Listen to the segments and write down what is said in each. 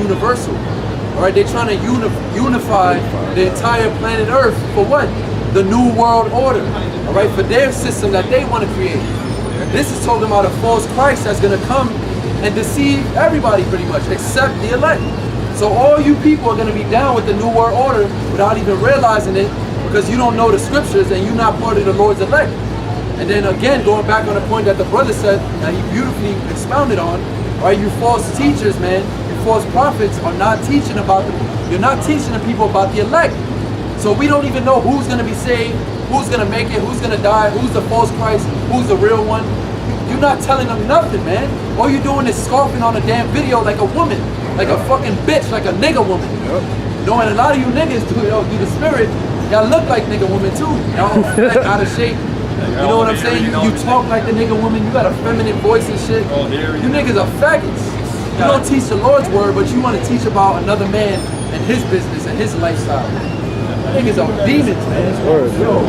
universal. All right, they're trying to unify the entire planet Earth for what? The New World Order. All right, for their system that they want to create. This is talking about a false Christ that's going to come and deceive everybody pretty much, except the elect. So all you people are going to be down with the New World Order without even realizing it, because you don't know the scriptures and you're not part of the Lord's elect. And then again, going back on the point that the brother said, that he beautifully expounded on, right? You false teachers, man, you false prophets are not teaching about you're not teaching the people about the elect. So we don't even know who's going to be saved, who's going to make it, who's going to die, who's the false Christ, who's the real one. You're not telling them nothing, man. All you're doing is scoffing on a damn video like a woman, like a fucking bitch, like a nigga woman. You know, and a lot of you niggas do the spirit, y'all look like nigga woman too. Y'all like out of shape. You know what I'm saying? You talk like the nigga woman, you got a feminine voice and shit. You niggas are faggots. You don't teach the Lord's word, but you want to teach about another man and his business and his lifestyle. Niggas are demons, man. Yo,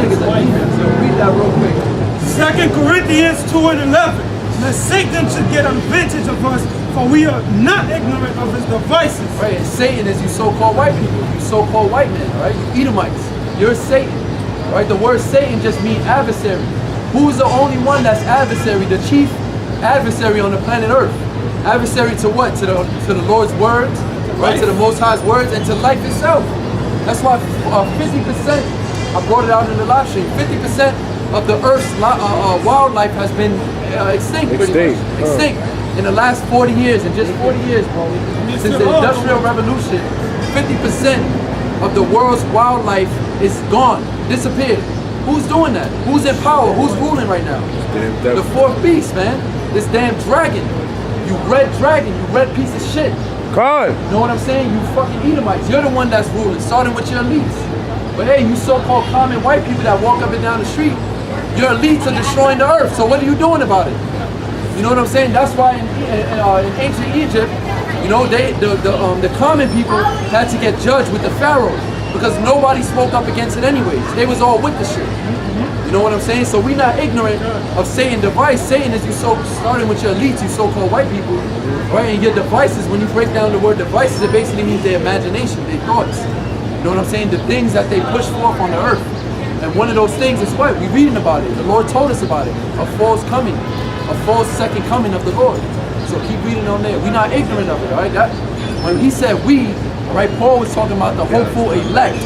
niggas are demons. Yo, read that real quick. 2 Corinthians 2:11. Lest Satan should get advantage of us, for we are not ignorant of his devices. Right, and Satan is you so-called white people, you so-called white men, right? You Edomites. You're Satan. Right? The word Satan just means adversary. Who's the only one that's adversary? The chief adversary on the planet Earth. Adversary to what? To the Lord's words, right? To the Most High's words, and to life itself. That's why 50%, I brought it out in the live stream, 50% of the Earth's wildlife has been extinct, pretty much. Extinct in the last 40 years, in just 40 years, bro. Since the Industrial Revolution, 50% of the world's wildlife is gone, disappeared. Who's doing that? Who's in power? Who's ruling right now? The fourth beast, man. This damn dragon. You red dragon, you red piece of shit. God. You know what I'm saying? You fucking Edomites. You're the one that's ruling, starting with your elites. But hey, you so-called common white people that walk up and down the street, your elites are destroying the earth. So what are you doing about it? You know what I'm saying? That's why in ancient Egypt, you know, the common people had to get judged with the pharaohs because nobody spoke up against it anyways. They was all with the shit. You know what I'm saying? So we're not ignorant of Satan's device. Satan is starting with your elites, you so-called white people, right? And your devices, when you break down the word devices, it basically means their imagination, their thoughts. You know what I'm saying? The things that they push forth on the earth. And one of those things is what? We're reading about it. The Lord told us about it. A false coming. A false second coming of the Lord. So keep reading on there. We're not ignorant of it, all right? When he said we, right, Paul was talking about the hopeful elect.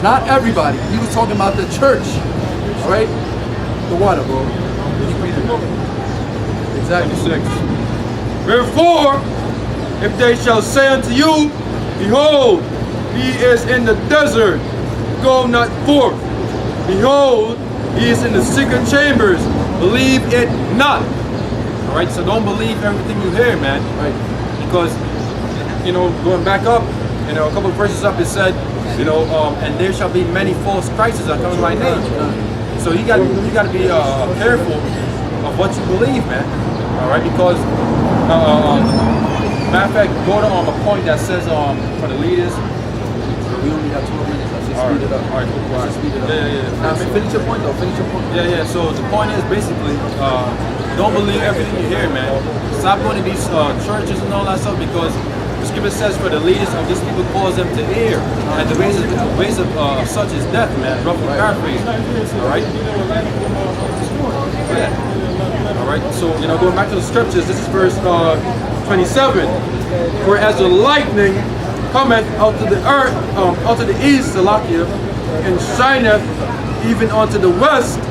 Not everybody. He was talking about the church. All right? The water, bro. Keep reading. Exactly. 6. Wherefore, if they shall say unto you, behold, he is in the desert, go not forth. Behold, he is in the secret chambers, believe it not. All right, so don't believe everything you hear, man. Right? Because, you know, going back up, you know, a couple of verses up, it said, you know, and there shall be many false Christs that come in my name. So you got to be careful of what you believe, man. All right, because matter of fact, go to a point that says for the leaders. We only have 2 minutes. Let's just speed it up. All right, cool. Let's speed it up. Yeah. Finish your point, though. Finish your point. Yeah. So the point is basically, don't believe everything you hear, man. Stop going to these churches and all that stuff because the scripture says for the leaders of these people cause them to err, and the ways of such is death, man. Roughly paraphrase. All right. Yeah. All right. So you know, going back to the scriptures, this is verse 27. For as the lightning cometh out to the earth, out to the east, Salakia, and shineth even unto the west,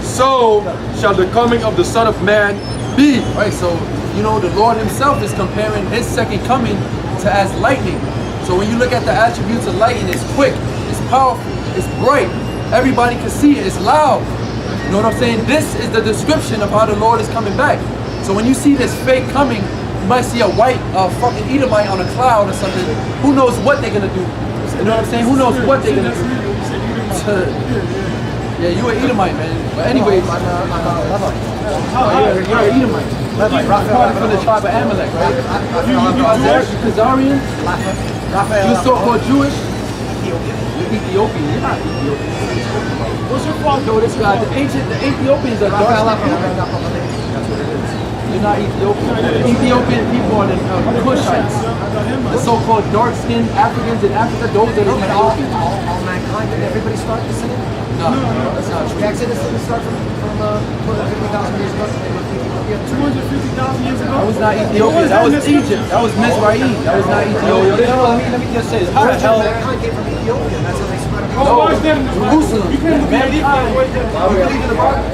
so shall the coming of the Son of Man be. Right, so, you know, the Lord himself is comparing his second coming to as lightning. So when you look at the attributes of lightning, it's quick, it's powerful, it's bright, everybody can see it, it's loud. You know what I'm saying? This is the description of how the Lord is coming back. So when you see this fake coming, you might see a white fucking Edomite on a cloud or something. Who knows what they're gonna do? You know what I'm saying? Who knows what they're gonna do? Yeah, you an Edomite, man. But anyways, you're an Edomite. From the tribe of Amalek, right? You Khazarian? You so-called Jewish? You're Ethiopian. You're not Ethiopian. What's your fault? No, this guy. The Ethiopians are dark. That's what it is. You're not Ethiopian. Ethiopian people are the Cushites. The so-called dark-skinned Africans in Africa, those are the Ethiopians. All mankind, did everybody start the sin? No, that's not true. The Exodus didn't start from 50,000 years ago. 250,000 years ago. That was not Ethiopia. That was Egypt. That was Mizraim. That was not Ethiopia. Let me just say this. How the hell mankind came from Ethiopia? That's how they spread No, across. Jerusalem. Mankind. We believe in the Bible.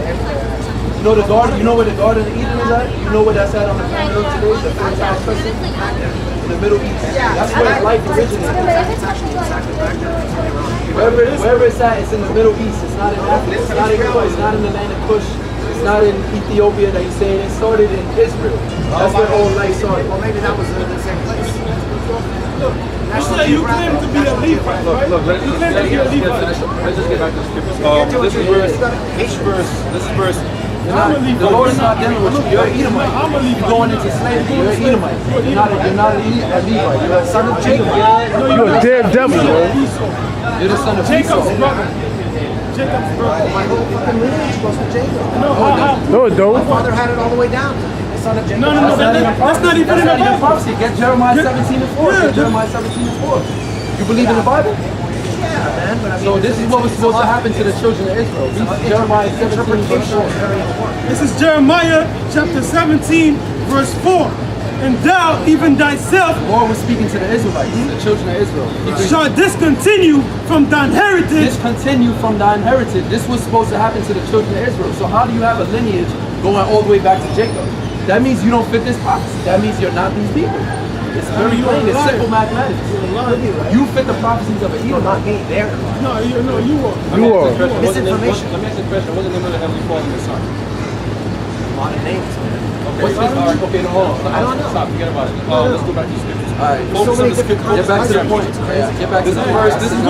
You know the garden. You know where the Garden of Eden is at. You know where that's at on the planet Earth today. The fertile crescent in the Middle East. That's where life originated. Wherever it's at, it's in the Middle East. It's not in Africa. It's not in Kush. It's not in the land of Kush. It's not in Ethiopia that he's saying. It started in Israel. That's where all life started. Well, maybe that was in the same place. You say you claim to be a Levite, right? You claim to be a Levite. Let's just get back to the scriptures. This is verse. The Lord is not dealing with you. You're an Edomite. You're going into slavery. You're an Edomite. You're not a Levite. You're a son of Jacob. You're a dead devil, man. You're the son of Jacob's Esau. brother. Jacob's brother. My whole fucking lineage goes to Jacob. No, it My don't. father had it all the way down. The son of Jacob. No, that's not even in the Bible. prophecy. Get Jeremiah 17:4. Get Jeremiah 17:4. You believe in the Bible? Yeah, man. But I mean, So this is what was supposed to happen to the children of Israel. Jeremiah 17:4. This is Jeremiah chapter 17, verse 4. And thou, even thyself, The Lord was speaking to the Israelites, the children of Israel. shall discontinue from thine heritage. Discontinue from thine heritage. This was supposed to happen to the children of Israel. So how do you have a lineage going all the way back to Jacob? That means you don't fit this prophecy. That means you're not these people. It's very plain. It's simple mathematics. You fit the prophecies of an not Edomite. me. There. No, you are. You are. Misinformation. Let me ask you a question. What's the name of the Heavenly Father and the Son? A lot of names, man. Okay, okay, no, hold on. I don't know. Stop, forget about it. Let's go back to the scriptures. All right. Focus on the scriptures. Get back to the point. Yeah, get back to the point. This is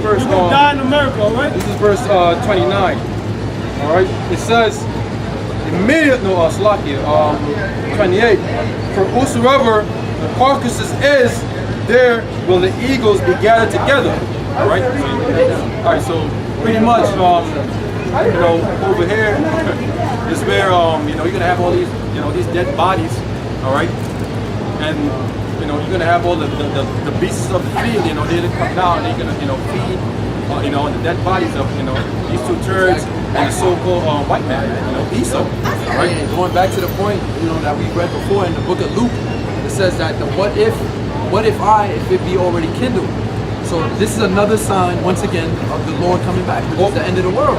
verse, You will die in America, all right? this is verse 29. All right, it says immediate, no, Slakia, 28. For whosoever the carcasses is, there will the eagles be gathered together. All right. All right. So pretty much, you know, over here is where you know, you're gonna have all these, you know, these dead bodies. All right. And you know, you're gonna have all the beasts of the field. You know, they're gonna come down. They're gonna, you know, feed. You know, the dead bodies of, you know, these two turds and the so-called white man, you know, Esau. Right. And going back to the point, you know, that we read before in the book of Luke, it says that the what if it be already kindled. So this is another sign, once again, of the Lord coming back, which is the end of the world.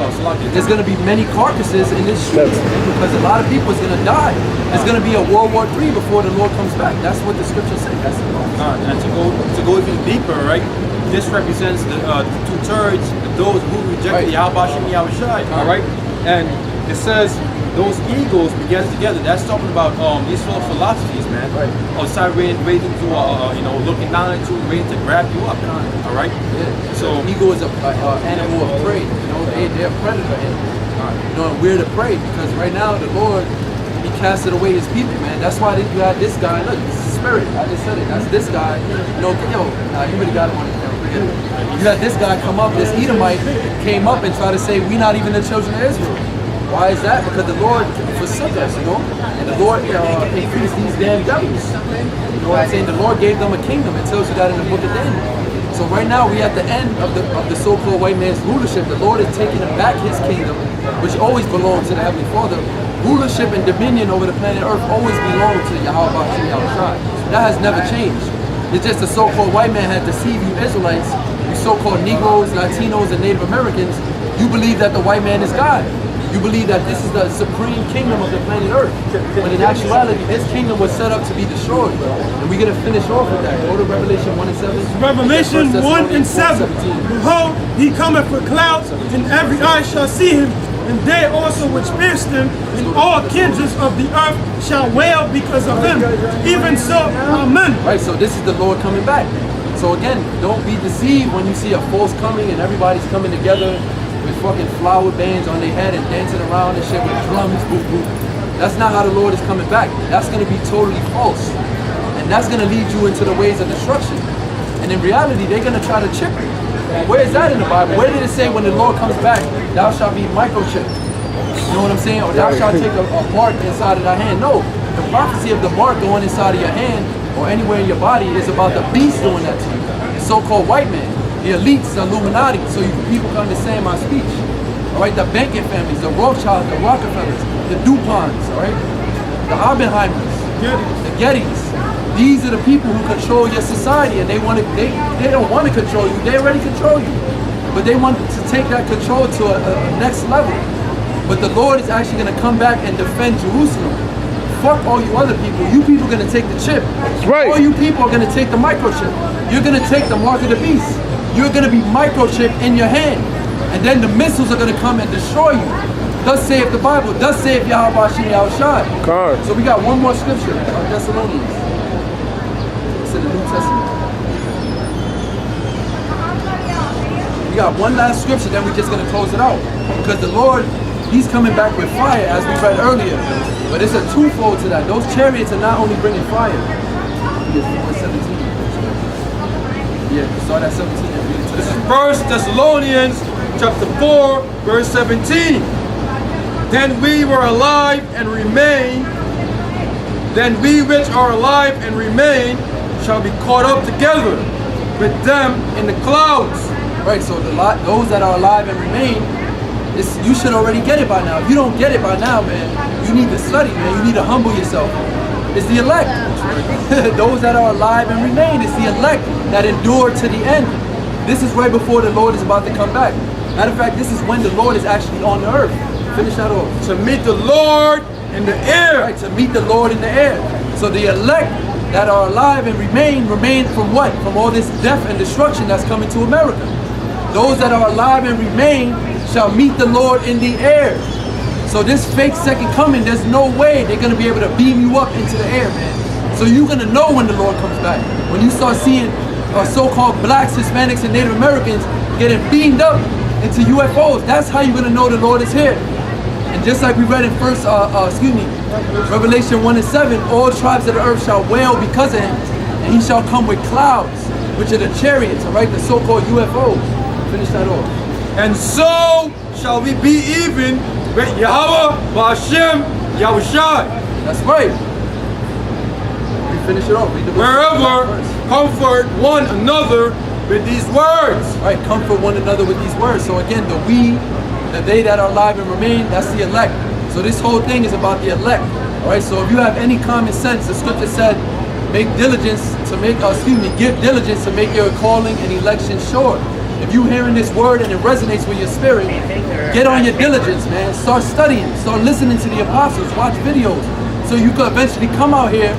There's going to be many carcasses in this street because a lot of people is going to die. There's going to be a World War III before the Lord comes back. That's what the scripture says. That's the law. And to go even deeper, right? This represents the two-thirds of those who rejected BAHASHAM Yahawashi. All right, and it says those eagles began together. That's talking about these sort of philosophies, man. Right. Outside waiting to you know, looking down at you, waiting to grab you up. All right. Yeah. So eagle is an animal of prey. You know, they're a predator animal. You know, and we're the prey because right now the Lord, He casted away His people, man. That's why you had this guy. Look, this is spirit. I just said it. That's this guy. You know, you really got it on it. You had this guy come up, this Edomite came up and tried to say, we're not even the children of Israel. Why is that? Because the Lord forsook us, you know? And the Lord increased these damn devils. You know what I'm saying? The Lord gave them a kingdom. It tells you that in the book of Daniel. So right now, we at the end of the so-called white man's rulership. The Lord is taking back His kingdom, which always belongs to the Heavenly Father. Rulership and dominion over the planet Earth always belong to YAHAWAH. That has never changed. It's just the so-called white man had deceived you Israelites, you so-called Negroes, Latinos, and Native Americans. You believe that the white man is God. You believe that this is the supreme kingdom of the planet Earth. When in actuality, His kingdom was set up to be destroyed. And we're going to finish off with that. Go to Revelation 1 and 7. Revelation 1 and 7. Behold, He cometh with clouds, and every eye shall see Him, and they also which pierced Him, and all kindreds of the earth shall wail because of Him. Even so, amen. Right, so this is the Lord coming back. So again, don't be deceived when you see a false coming and everybody's coming together with fucking flower bands on their head and dancing around and shit with drums, boop, boop. That's not how the Lord is coming back. That's going to be totally false. And that's going to lead you into the ways of destruction. And in reality, they're going to try to chip you. Where is that in the Bible? Where did it say when the Lord comes back, thou shalt be microchipped? You know what I'm saying? Or thou shalt take a mark inside of thy hand. No, The prophecy of the mark going inside of your hand or anywhere in your body is about the beast doing that to you. The so-called white man, the elites, the Illuminati, so people can understand my speech. All right, the banking families, the Rothschilds, the Rockefellers, the DuPonts, all right, the Oppenheimers, the Gettys. These are the people who control your society, and they don't want to control you. They already control you, but they want to take that control to a next level. But the Lord is actually going to come back and defend Jerusalem. Fuck all you other people. You people are going to take the chip. That's right. All you people are going to take the microchip. You're going to take the mark of the beast. You're going to be microchipped in your hand. And then the missiles are going to come and destroy you. Thus saith the Bible. Thus saith Yahawashi. God. So we got one more scripture, Thessalonians. It's in the New Testament. We got one last scripture, then we're just going to close it out. Because the Lord, He's coming back with fire, as we read earlier. But it's a twofold to that. Those chariots are not only bringing fire. Yeah, start at 17 and read it to This is the end. 1 Thessalonians chapter 4, verse 17. Then we were alive and remain. Then we which are alive and remain shall be caught up together with them in the clouds. Right, so those that are alive and remain, you should already get it by now. If you don't get it by now, man, you need to study, man. You need to humble yourself. It's the elect. Those that are alive and remain, it's the elect that endure to the end. This is right before the Lord is about to come back. Matter of fact, this is when the Lord is actually on the earth. Finish that off. To meet the Lord in the air. Right, to meet the Lord in the air. So the elect that are alive and remain from what? From all this death and destruction that's coming to America. Those that are alive and remain shall meet the Lord in the air. So this fake second coming, there's no way they're going to be able to beam you up into the air, man. So you're going to know when the Lord comes back. When you start seeing so-called blacks, Hispanics, and Native Americans getting beamed up into UFOs, that's how you're going to know the Lord is here. And just like we read in Revelation 1 and 7, all tribes of the earth shall wail because of him, and he shall come with clouds, which are the chariots, all right, the so-called UFOs. Finish that off. And so shall we be even with YAHAWAH, BAHASHAM, Yahawashi. That's right. We finish it off. Read the Wherever verse. comfort one another with these words. Right, comfort one another with these words. So again, the they that are alive and remain, that's the elect. So this whole thing is about the elect. All right, so if you have any common sense, the scripture said, give diligence to make your calling and election sure. If you hearing this word and it resonates with your spirit, get on your diligence, man. Start studying, start listening to the apostles, watch videos, so you could eventually come out here,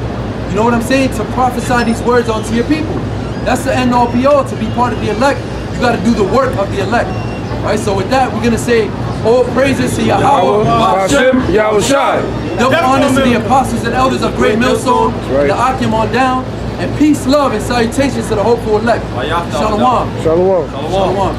you know what I'm saying, to prophesy these words onto your people. That's the end all be all. To be part of the elect, you got to do the work of the elect. Right, so with that, we're going to say, all praises to Yahawah, BAHASHAM, Yahawashi. double honors to the apostles and elders of Great Millstone, right. the AHCHYAM on down, and peace, love, and salutations to the hopeful elect. Shalawam. Shalawam. Shalawam.